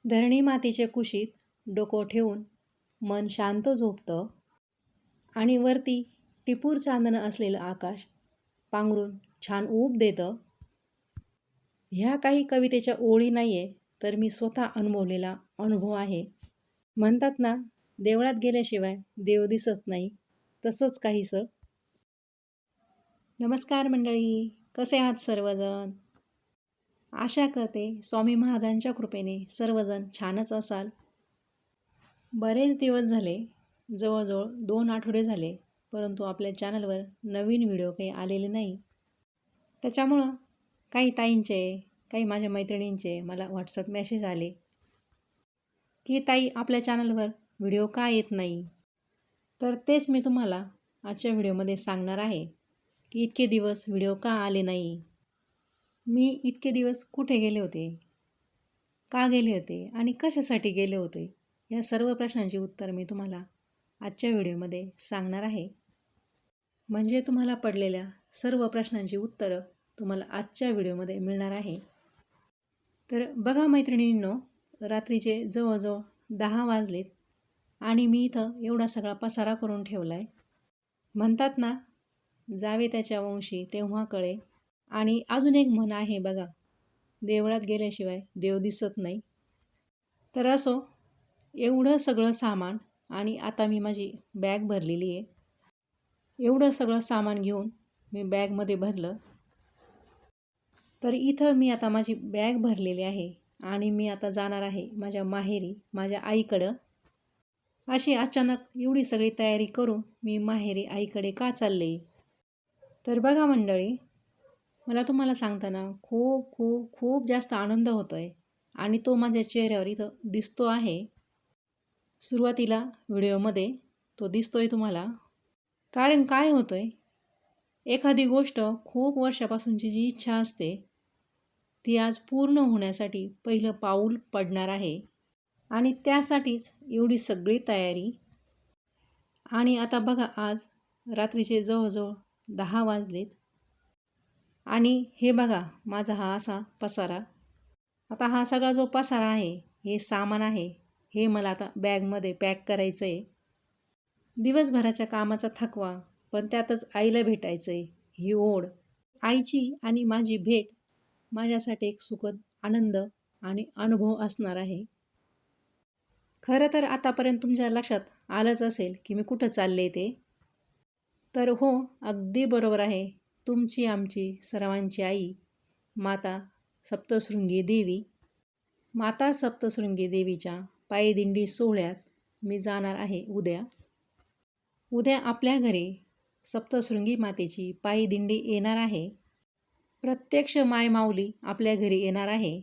धरणी मातीचे कुशीत डोकं ठेवून मन शांत झोपतं आणि वरती टिपूर चांदणं असलेलं आकाश पांघरून छान ऊब देतं. ह्या काही कवितेच्या ओळी नाही आहे, तर मी स्वतः अनुभवलेला अनुभव आहे. म्हणतात ना, देवळात गेल्याशिवाय देव दिसत नाही, तसंच काहीसं. नमस्कार मंडळी, कसे आहात सर्वजण? आशा करते स्वामी महाराजांच्या कृपेने सर्वजण छानच असाल. बरेच दिवस झाले, जवळजवळ 2 आठवडे झाले, परंतु आपल्या चॅनलवर नवीन व्हिडिओ काही आलेले नाही. त्याच्यामुळं काही ताईंचे, काही माझ्या मैत्रिणींचे मला व्हॉट्सअप मेसेज आले की ताई, आपल्या चॅनलवर व्हिडिओ का येत नाही. तर तेच मी तुम्हाला आजच्या व्हिडिओमध्ये सांगणार आहे की इतके दिवस व्हिडिओ का आले नाही, मी इतके दिवस कुठे गेले होते, का गेले होते आणि कशासाठी गेले होते. या सर्व प्रश्नांची उत्तर मी तुम्हाला आजच्या व्हिडिओमध्ये सांगणार आहे. म्हणजे तुम्हाला पडलेल्या सर्व प्रश्नांची उत्तरं तुम्हाला आजच्या व्हिडिओमध्ये मिळणार आहे. तर बघा मैत्रिणींनो, रात्रीचे जवळजवळ 10 वाजलेत आणि मी इथं एवढा सगळा पसारा करून ठेवला आहे. म्हणतात ना, जावे त्याच्या वंशी तेव्हा कळे. आणि अजून एक म्हण आहे बघा, देवळात गेल्याशिवाय देव दिसत नाही. तर असो, एवढं सगळं सामान आणि आता मी माझी बॅग भरलेली आहे. एवढं सगळं सामान घेऊन मी बॅगमध्ये भरलं. तर इथं मी आता माझी बॅग भरलेली आहे आणि मी आता जाणार आहे माझ्या माहेरी, माझ्या आईकडं. अशी अचानक एवढी सगळी तयारी करून मी माहेरी आईकडे का चालले. तर बघा मंडळी, मला तुम्हाला सांगताना खूप खूप खूप जास्त आनंद होतो आहे आणि तो माझ्या चेहऱ्यावर इथं दिसतो आहे. सुरुवातीला व्हिडिओमध्ये तो दिसतोय तुम्हाला. कारण काय होतं आहे, एखादी गोष्ट खूप वर्षापासूनची जी इच्छा असते ती आज पूर्ण होण्यासाठी पहिलं पाऊल पडणार आहे आणि त्यासाठीच एवढी सगळी तयारी. आणि आता बघा, आज रात्रीचे जवळजवळ 10 वाजलेत आणि हे बघा माझा हा असा पसारा. आता हा सगळा जो पसारा आहे, हे सामान आहे, हे मला आता बॅगमध्ये पॅक करायचं आहे. दिवसभराच्या कामाचा थकवा, पण त्यातच आईला भेटायचं आहे, ही ओढ. आईची आणि माझी भेट माझ्यासाठी एक सुखद आनंद आणि अनुभव असणार आहे. खरं तर आतापर्यंत तुमच्या लक्षात आलंच असेल की मी कुठं चालले ते. तर हो, अगदी बरोबर आहे, तुमची आमची सर्वांची आई माता सप्तशृंगी देवी. माता सप्तशृंगी देवीच्या पायदिंडी सोहळ्यात मी जाणार आहे उद्या. उद्या आपल्या घरी सप्तशृंगी मातेची पायदिंडी येणार आहे. प्रत्यक्ष मायमाऊली आपल्या घरी येणार आहे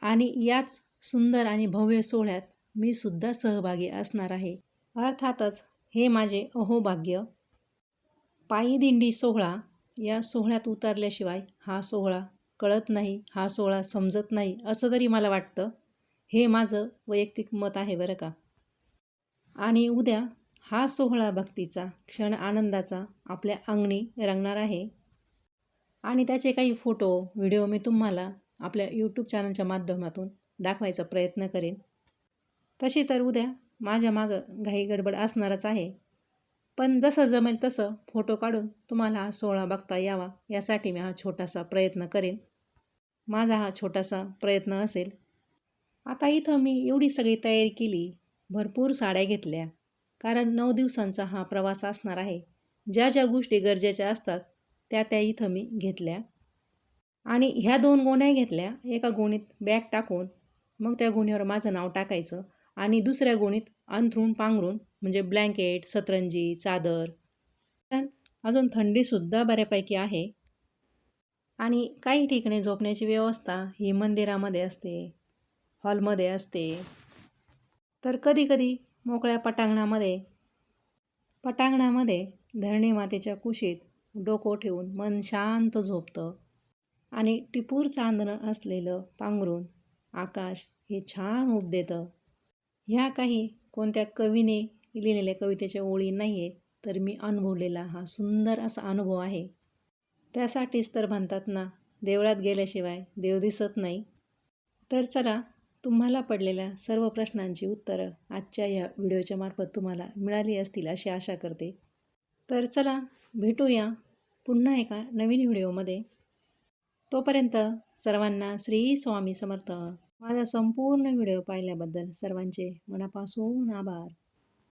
आणि याच सुंदर आणि भव्य सोहळ्यात मी सुद्धा सहभागी असणार आहे. अर्थातच हे माझे अहोभाग्य. पायदिंडी सोहळा, या सोहळ्यात उतरल्याशिवाय हा सोहळा कळत नाही, हा सोहळा समजत नाही, असं तरी मला वाटतं. हे माझं वैयक्तिक मत आहे बरं का. आणि उद्या हा सोहळा भक्तीचा, क्षण आनंदाचा आपल्या अंगणी रंगणार आहे आणि त्याचे काही फोटो, व्हिडिओ मी तुम्हाला आपल्या यूट्यूब चॅनलच्या माध्यमातून दाखवायचा प्रयत्न करेन. तशी तर उद्या माझ्या मागं घाई गडबड असणारच आहे, पण जसं जमेल तसं फोटो काढून तुम्हाला हा सोहळा बघता यावा यासाठी मी हा छोटासा प्रयत्न करेन. माझा हा छोटासा प्रयत्न असेल. आता इथं मी एवढी सगळी तयारी केली, भरपूर साड्या घेतल्या, कारण 9 दिवसांचा हा प्रवास असणार आहे. ज्या ज्या गोष्टी गरजेच्या असतात त्या इथं मी घेतल्या आणि ह्या 2 गोण्या घेतल्या. एका गोणीत बॅग टाकून मग त्या गोणीवर माझं नाव टाकायचं आणि दुसऱ्या गोणीत अंथरूण पांघरून, म्हणजे ब्लँकेट, सतरंजी, चादर. अजून थंडीसुद्धा बऱ्यापैकी आहे आणि काही ठिकाणी झोपण्याची व्यवस्था ही मंदिरामध्ये असते, हॉलमध्ये असते, तर कधीकधी मोकळ्या पटांगणामध्ये धरणी मातेच्या कुशीत डोकं ठेवून मन शांत झोपतं आणि टिपूर चांदणं असलेलं पांघरून आकाश हे छान ऊब देतं. ह्या काही कोणत्या कवीने लिहिलेल्या कवितेच्या ओळी नाही आहे, तर मी अनुभवलेला हा सुंदर असा अनुभव आहे. त्यासाठीच तर म्हणतात ना, देवळात गेल्याशिवाय देव दिसत नाही. तर चला, तुम्हाला पडलेल्या सर्व प्रश्नांची उत्तरं आजच्या या व्हिडिओच्या मार्फत तुम्हाला मिळाली असतील अशी आशा करते. तर चला भेटूया पुन्हा एका नवीन व्हिडिओमध्ये. तोपर्यंत सर्वांना श्री स्वामी समर्थ. माझा संपूर्ण व्हिडिओ पाहिल्याबद्दल सर्वांचे मनापासून आभार.